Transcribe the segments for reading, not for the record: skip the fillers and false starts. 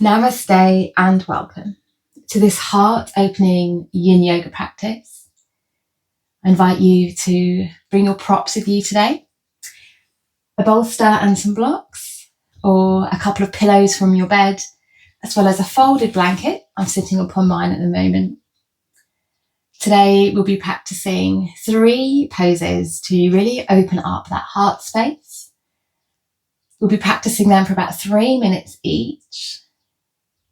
Namaste and welcome to this heart-opening yin yoga practice. I invite you to bring your props with you today, a bolster and some blocks, or a couple of pillows from your bed, as well as a folded blanket. I'm sitting upon mine at the moment. Today we'll be practicing 3 poses to really open up that heart space. We'll be practicing them for about 3 minutes each.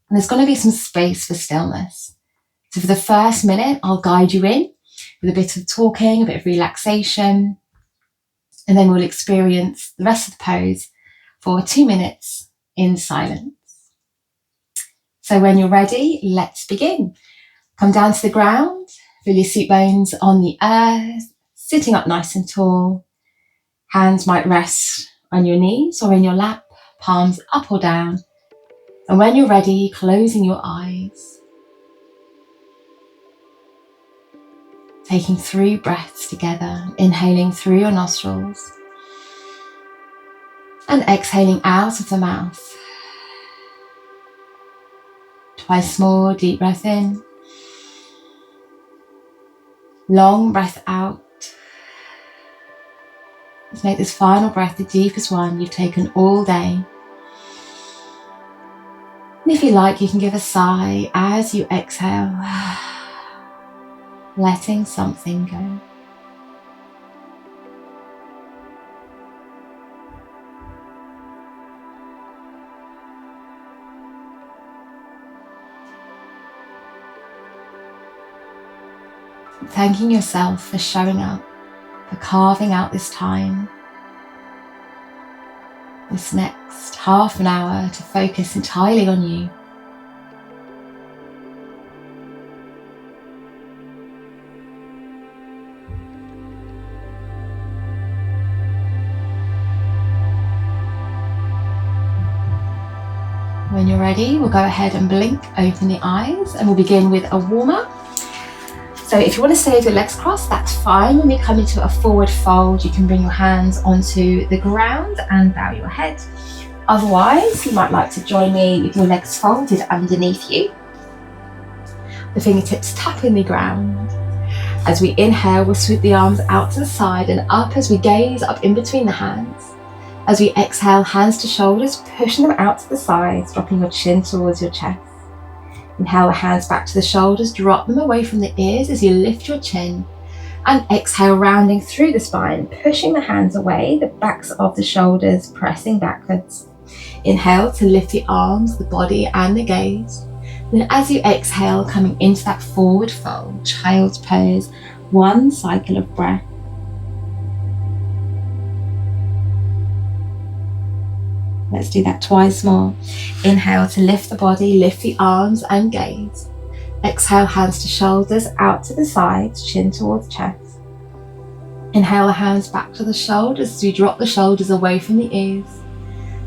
And there's going to be some space for stillness. So for the first minute, I'll guide you in with a bit of talking, a bit of relaxation, and then we'll experience the rest of the pose for 2 minutes in silence. So when you're ready, let's begin. Come down to the ground, feel your seat bones on the earth, sitting up nice and tall. Hands might rest on your knees or in your lap, palms up or down. And when you're ready, closing your eyes. Taking 3 breaths together, inhaling through your nostrils and exhaling out of the mouth. Twice more, deep breath in. Long breath out. Let's make this final breath the deepest one you've taken all day. And if you like, you can give a sigh as you exhale, letting something go. Thanking yourself for showing up, for carving out this time, this next half an hour to focus entirely on you. When you're ready, we'll go ahead and blink, open the eyes, and we'll begin with a warm-up. So if you want to stay with your legs crossed, that's fine. When we come into a forward fold, you can bring your hands onto the ground and bow your head. Otherwise, you might like to join me with your legs folded underneath you. The fingertips tapping the ground. As we inhale, we'll sweep the arms out to the side and up as we gaze up in between the hands. As we exhale, hands to shoulders, pushing them out to the sides, dropping your chin towards your chest. Inhale the hands back to the shoulders, drop them away from the ears as you lift your chin. And exhale, rounding through the spine, pushing the hands away, the backs of the shoulders pressing backwards. Inhale to lift the arms, the body and the gaze. Then as you exhale, coming into that forward fold, child's pose, 1 cycle of breath. Let's do that twice more. Inhale to lift the body, lift the arms and gaze. Exhale, hands to shoulders, out to the sides, chin towards chest. Inhale the hands back to the shoulders as we drop the shoulders away from the ears.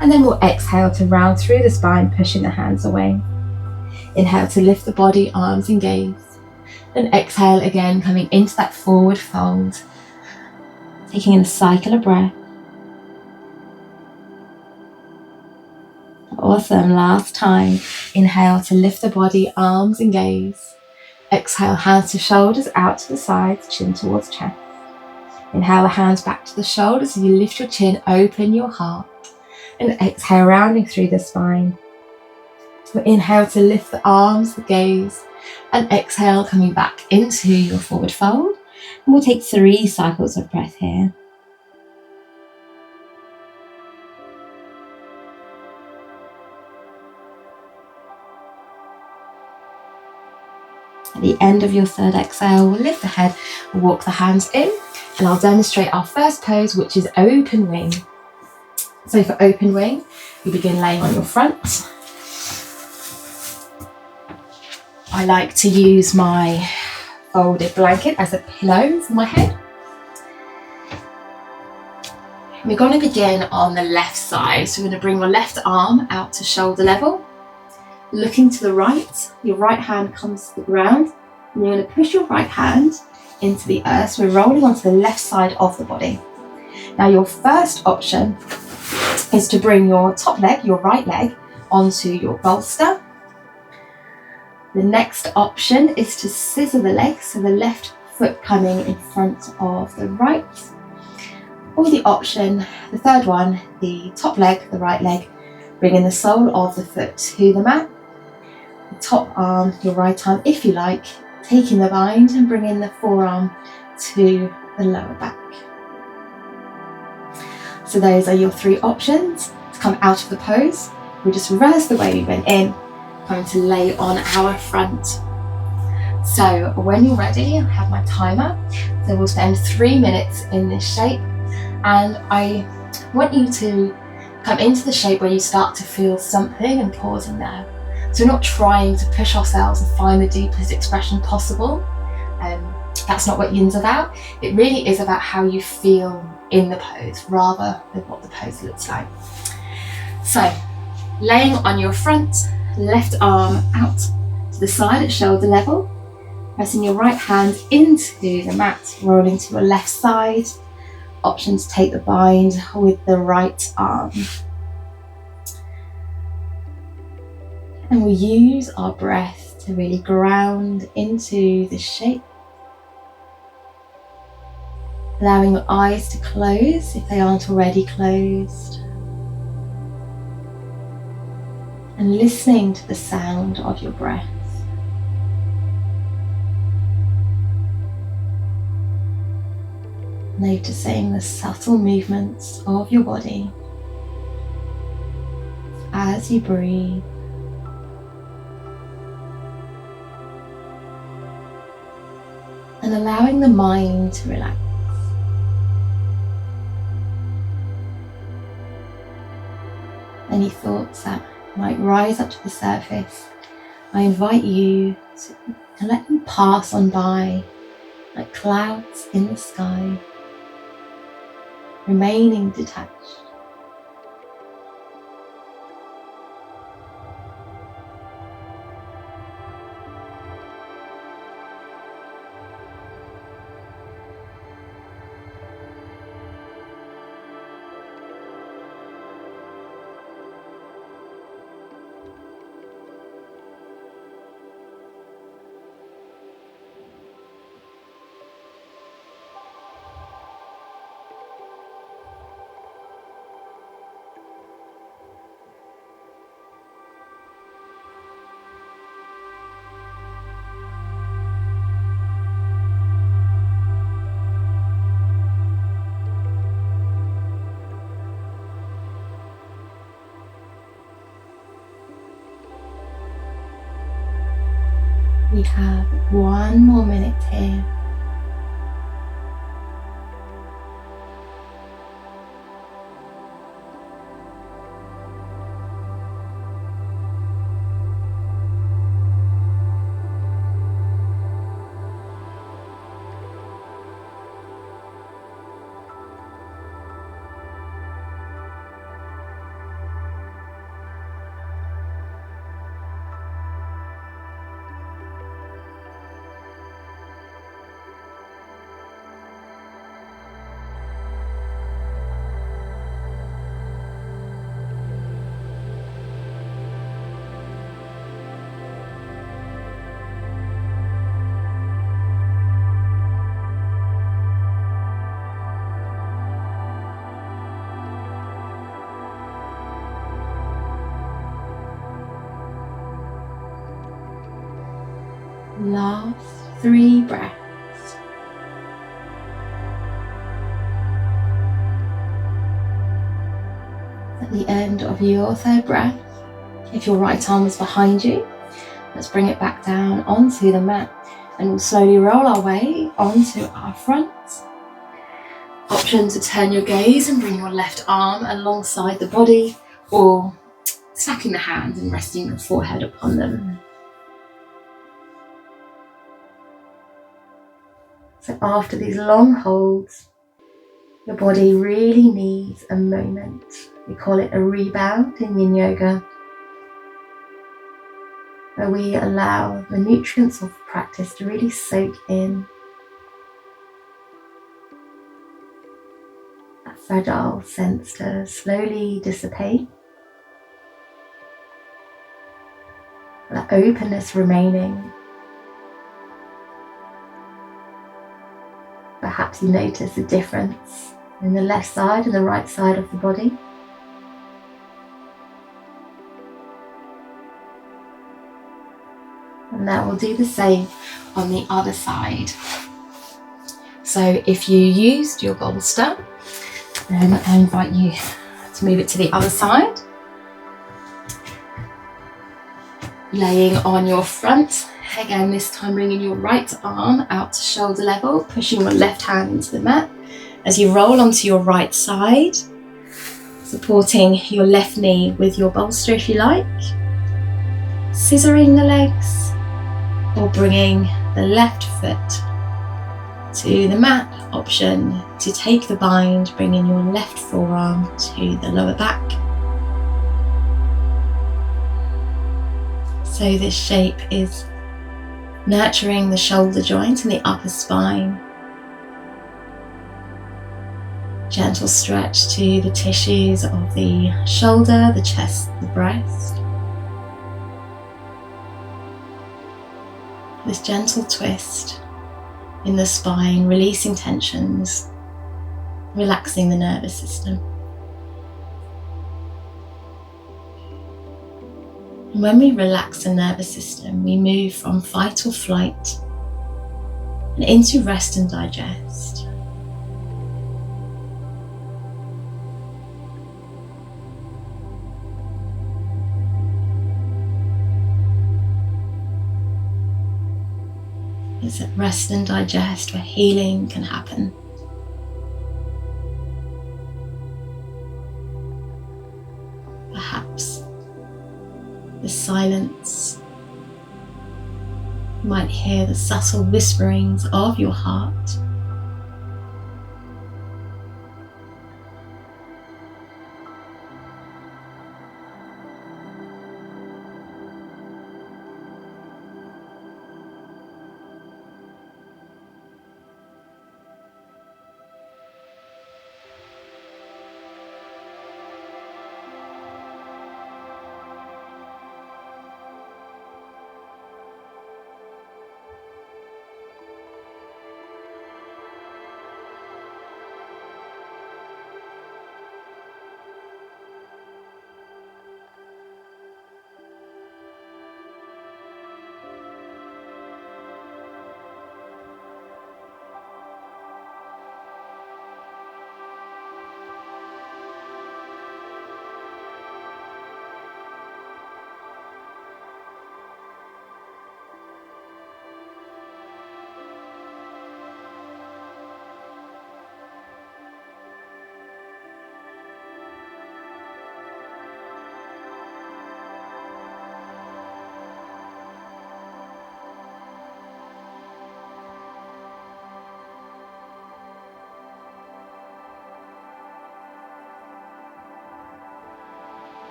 And then we'll exhale to round through the spine, pushing the hands away. Inhale to lift the body, arms and gaze. And exhale again, coming into that forward fold. Taking in a cycle of breath. Awesome, last time. Inhale to lift the body, arms and gaze. Exhale, hands to shoulders, out to the sides, chin towards chest. Inhale the hands back to the shoulders as you lift your chin, open your heart. And exhale, rounding through the spine. So inhale to lift the arms, the gaze. And exhale, coming back into your forward fold. And we'll take 3 cycles of breath here. At the end of your 3rd exhale, we'll lift the head, we'll walk the hands in, and I'll demonstrate our first pose, which is open wing. So for open wing, you begin laying on your front. I like to use my folded blanket as a pillow for my head. We're going to begin on the left side, so we're going to bring your left arm out to shoulder level. Looking to the right, your right hand comes to the ground, and you're going to push your right hand into the earth. So we're rolling onto the left side of the body. Now your first option is to bring your top leg, your right leg, onto your bolster. The next option is to scissor the legs, so the left foot coming in front of the right. Or the option, the third one, the top leg, the right leg, bringing the sole of the foot to the mat. The top arm, your right arm if you like, taking the bind and bringing the forearm to the lower back. So those are your three options to come out of the pose. We'll just reverse the way we went in, going to lay on our front. So when you're ready, I have my timer. So we'll spend 3 minutes in this shape, and I want you to come into the shape where you start to feel something and pausing there. So we're not trying to push ourselves and find the deepest expression possible. That's not what yin's about. It really is about how you feel in the pose rather than what the pose looks like. So laying on your front, left arm out to the side at shoulder level, pressing your right hand into the mat, rolling to your left side. Option to take the bind with the right arm. And we use our breath to really ground into the shape. Allowing your eyes to close if they aren't already closed. And listening to the sound of your breath. Noticing the subtle movements of your body as you breathe. And allowing the mind to relax. Any thoughts that might rise up to the surface, I invite you to let them pass on by like clouds in the sky, remaining detached. We have 1 more minute here. Last 3 breaths. At the end of your 3rd breath, if your right arm is behind you, let's bring it back down onto the mat and we'll slowly roll our way onto our front. Option to turn your gaze and bring your left arm alongside the body, or stacking the hands and resting your forehead upon them. So after these long holds, your body really needs a moment. We call it a rebound in yin yoga, where we allow the nutrients of practice to really soak in. That fragile sense to slowly dissipate. that openness remaining. Perhaps you notice a difference in the left side and the right side of the body. And now we'll do the same on the other side. So if you used your bolster, then I invite you to move it to the other side. Laying on your front, again this time bringing your right arm out to shoulder level, pushing your left hand into the mat as you roll onto your right side, supporting your left knee with your bolster if you like, scissoring the legs or bringing the left foot to the mat. Option to take the bind, bringing your left forearm to the lower back. So this shape is nurturing the shoulder joint and the upper spine. Gentle stretch to the tissues of the shoulder, the chest, the breast. This gentle twist in the spine, releasing tensions, relaxing the nervous system. And when we relax the nervous system, we move from fight or flight and into rest and digest. It's at rest and digest where healing can happen. Perhaps the silence, you might hear the subtle whisperings of your heart.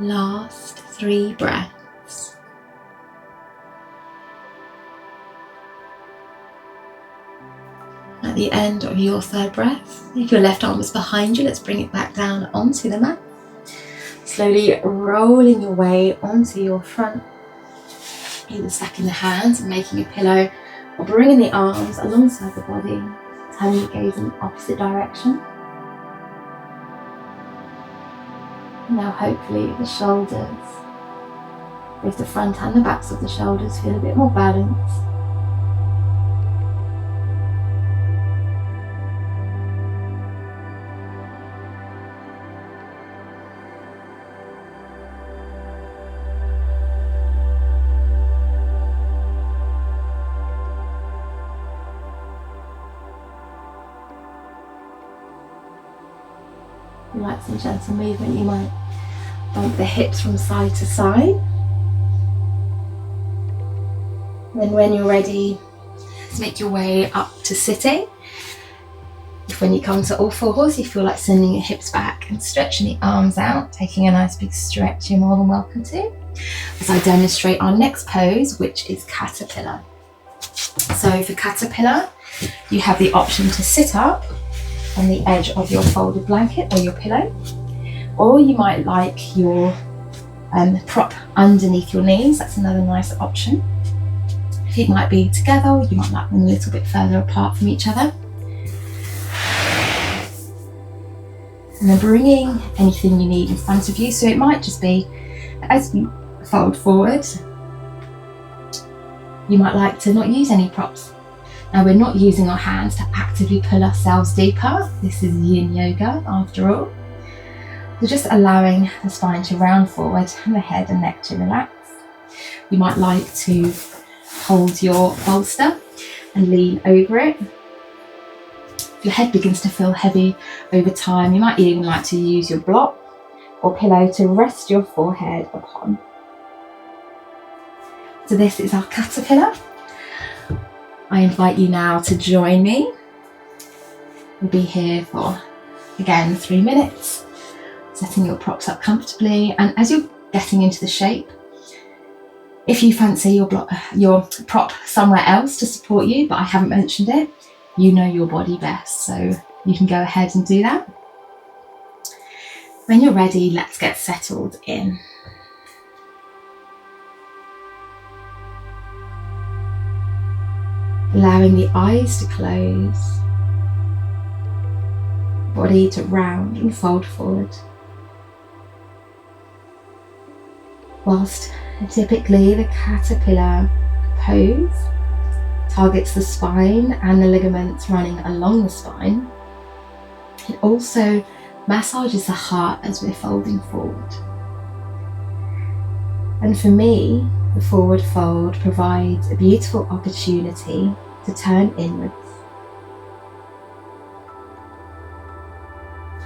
Last 3 breaths. At the end of your 3rd breath, if your left arm is behind you, let's bring it back down onto the mat. Slowly rolling your way onto your front, either stacking the hands and making a pillow, or bringing the arms alongside the body, turning your gaze in the opposite direction. Now hopefully the shoulders, both the front and the backs of the shoulders, feel a bit more balanced. Like some gentle movement, you might bump the hips from side to side. Then when you're ready, let's make your way up to sitting. If when you come to all fours, you feel like sending your hips back and stretching the arms out, taking a nice big stretch, you're more than welcome to, as I demonstrate our next pose, which is caterpillar. So for caterpillar, you have the option to sit up on the edge of your folded blanket or your pillow. Or you might like your prop underneath your knees. That's another nice option. Feet might be together, or you might like them a little bit further apart from each other. And then bringing anything you need in front of you. So it might just be, as you fold forward, you might like to not use any props. Now, we're not using our hands to actively pull ourselves deeper. This is yin yoga after all. So just allowing the spine to round forward and the head and neck to relax. You might like to hold your bolster and lean over it. If your head begins to feel heavy over time, you might even like to use your block or pillow to rest your forehead upon. So this is our caterpillar. I invite you now to join me. We'll be here for, again, 3 minutes, setting your props up comfortably. And as you're getting into the shape, if you fancy your prop somewhere else to support you, but I haven't mentioned it, you know your body best, so you can go ahead and do that. When you're ready, let's get settled in. Allowing the eyes to close, body to round and fold forward. Whilst typically the caterpillar pose targets the spine and the ligaments running along the spine, it also massages the heart as we're folding forward. And for me, the forward fold provides a beautiful opportunity to turn inwards.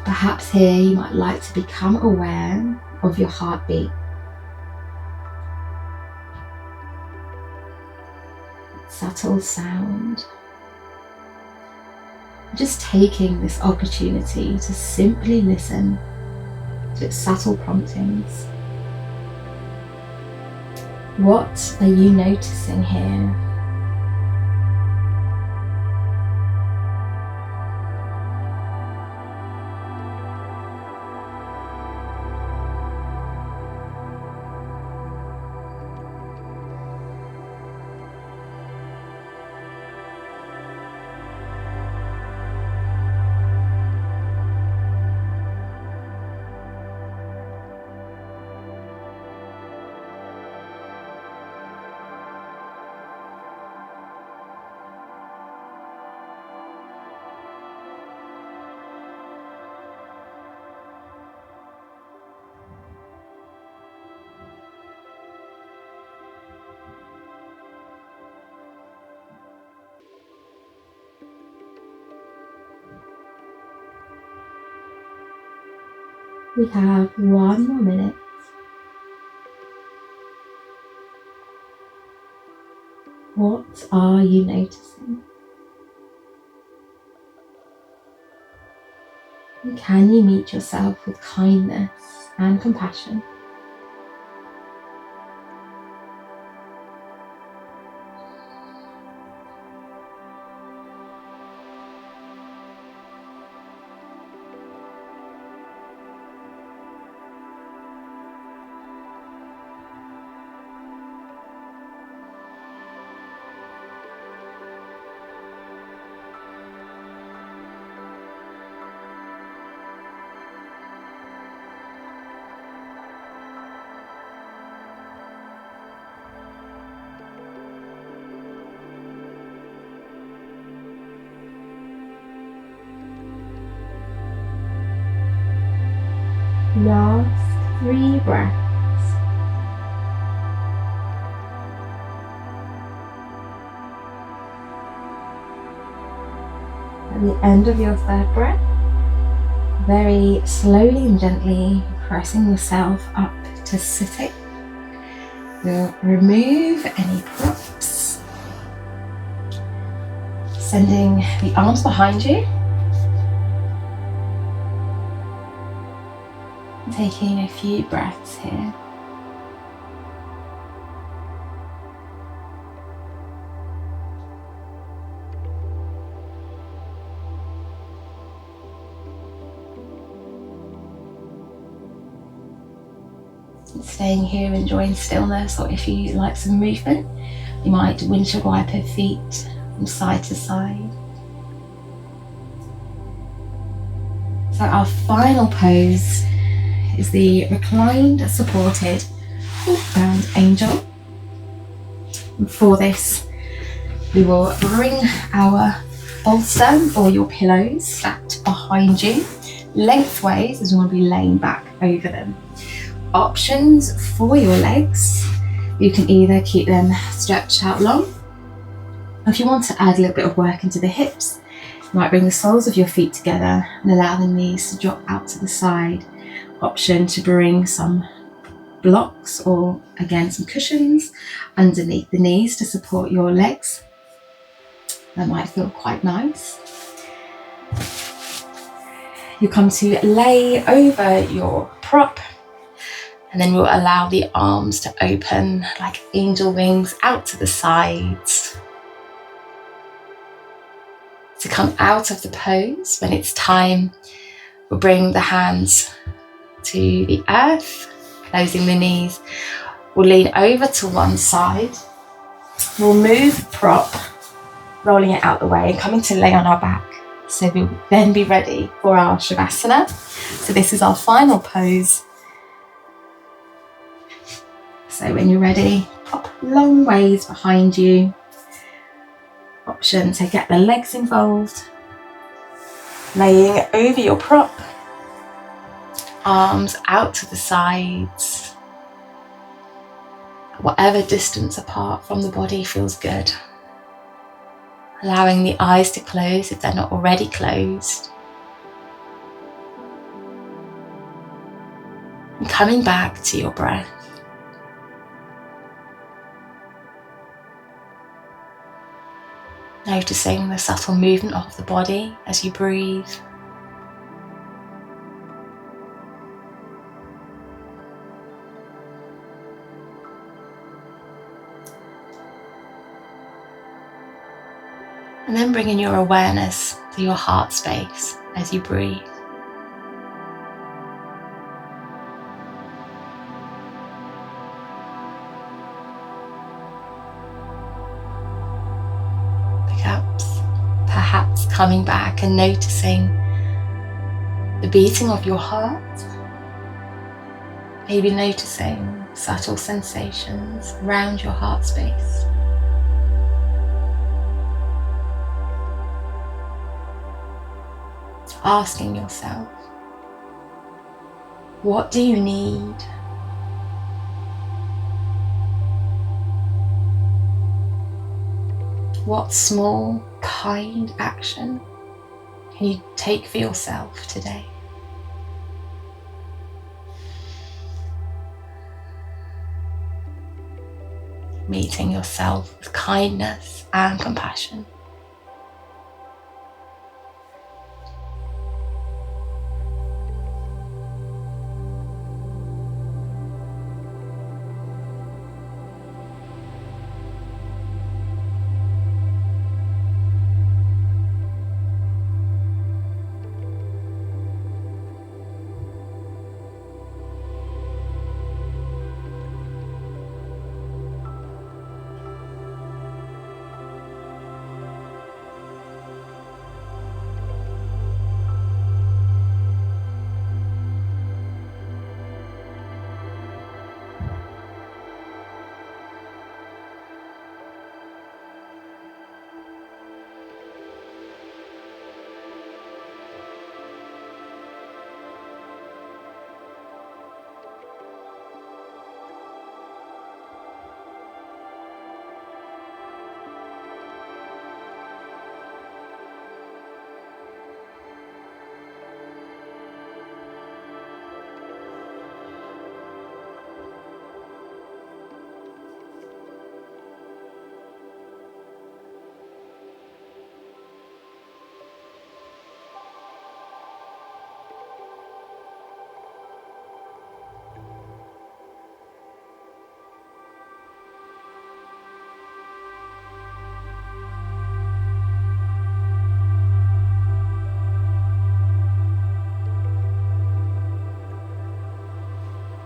Perhaps here you might like to become aware of your heartbeat. Subtle sound. Just taking this opportunity to simply listen to its subtle promptings. What are you noticing here? We have 1 more minute. What are you noticing? And can you meet yourself with kindness and compassion? Last 3 breaths. At the end of your 3rd breath, very slowly and gently pressing yourself up to sitting. We'll remove any props, sending the arms behind you. Taking a few breaths here. Staying here, enjoying stillness, or if you like some movement, you might windshield wiper feet from side to side. So our final pose is the reclined, supported, bound angel. And for this, we will bring our bolster or your pillows stacked behind you, lengthways, as you want to be laying back over them. Options for your legs, you can either keep them stretched out long. If you want to add a little bit of work into the hips, you might bring the soles of your feet together and allow the knees to drop out to the side. Option to bring some blocks or again some cushions underneath the knees to support your legs. That might feel quite nice. You come to lay over your prop, and then we'll allow the arms to open like angel wings out to the sides. To come out of the pose, when it's time, we'll bring the hands to the earth, closing the knees. We'll lean over to one side. We'll move the prop, rolling it out the way and coming to lay on our back. So we'll then be ready for our Shavasana. So this is our final pose. So when you're ready, pop long ways behind you. Option to get the legs involved. Laying over your prop. Arms out to the sides. Whatever distance apart from the body feels good. Allowing the eyes to close if they're not already closed. And coming back to your breath. Noticing the subtle movement of the body as you breathe. And then bringing your awareness to your heart space as you breathe. Perhaps coming back and noticing the beating of your heart. Maybe noticing subtle sensations around your heart space. Asking yourself, what do you need? What small, kind action can you take for yourself today? Meeting yourself with kindness and compassion.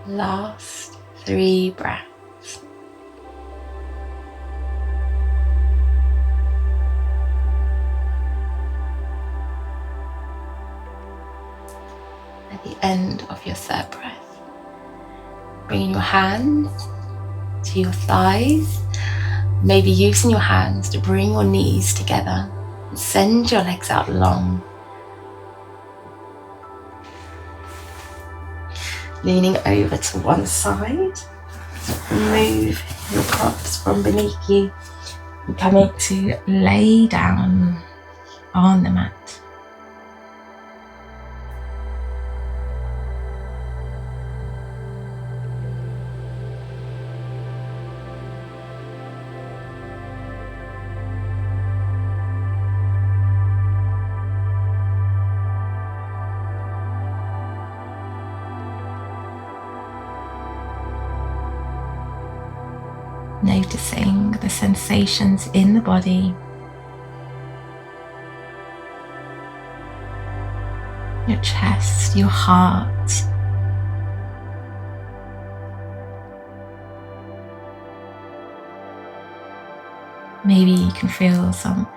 Last 3 breaths. At the end of your 3rd breath, bringing your hands to your thighs, maybe using your hands to bring your knees together and send your legs out long. Leaning over to one side, move your props from beneath you and coming to lay down on the mat. Noticing the sensations in the body, your chest, your heart. Maybe you can feel some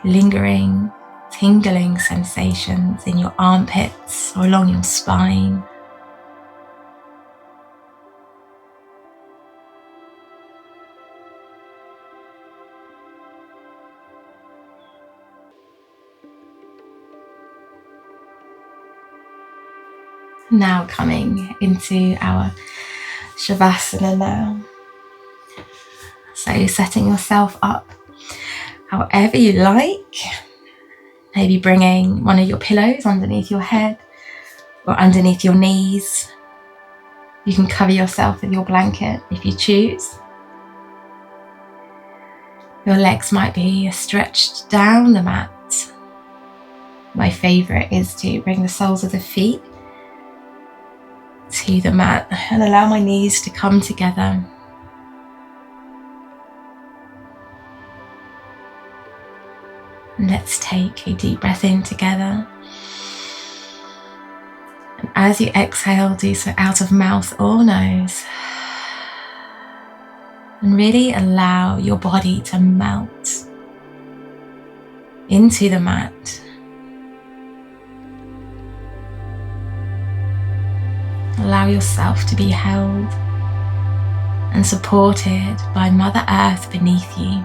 lingering, tingling sensations in your armpits or along your spine. Now coming into our Shavasana now. So setting yourself up however you like. Maybe bringing one of your pillows underneath your head or underneath your knees. You can cover yourself with your blanket if you choose. Your legs might be stretched down the mat. My favourite is to bring the soles of the feet to the mat and allow my knees to come together. And let's take a deep breath in together. And as you exhale, do so out of mouth or nose. And really allow your body to melt into the mat. Allow yourself to be held and supported by Mother Earth beneath you.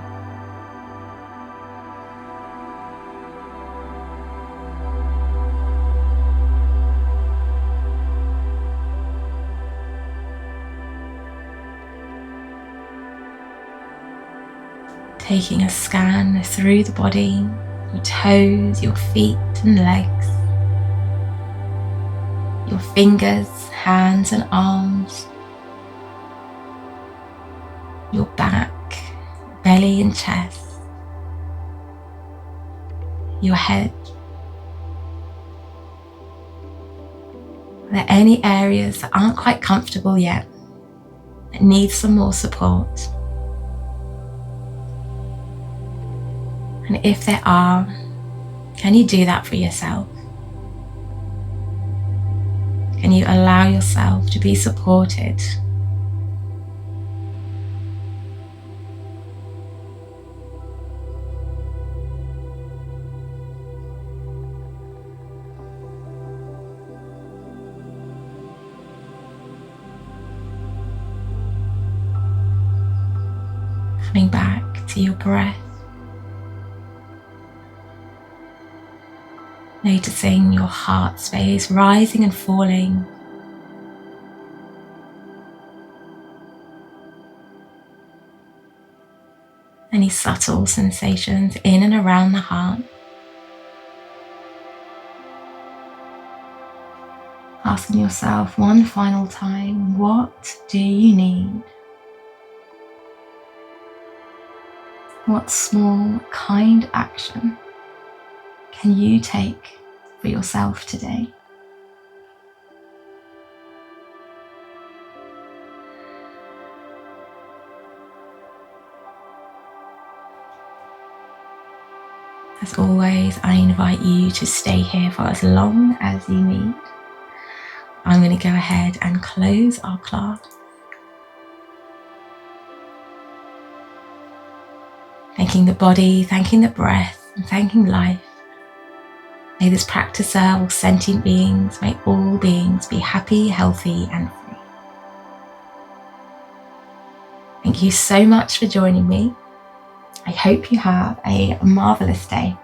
Taking a scan through the body, your toes, your feet and legs, your fingers, hands and arms, your back, belly and chest, your head. Are there any areas that aren't quite comfortable yet, that need some more support? And if there are, can you do that for yourself? Can you allow yourself to be supported? Coming back to your breath. Noticing your heart space rising and falling. Any subtle sensations in and around the heart. Asking yourself one final time, what do you need? What small, kind action can you take for yourself today? As always, I invite you to stay here for as long as you need. I'm going to go ahead and close our class. Thanking the body, thanking the breath, and thanking life. May this practice serve all sentient beings. May all beings be happy, healthy, and free. Thank you so much for joining me. I hope you have a marvelous day.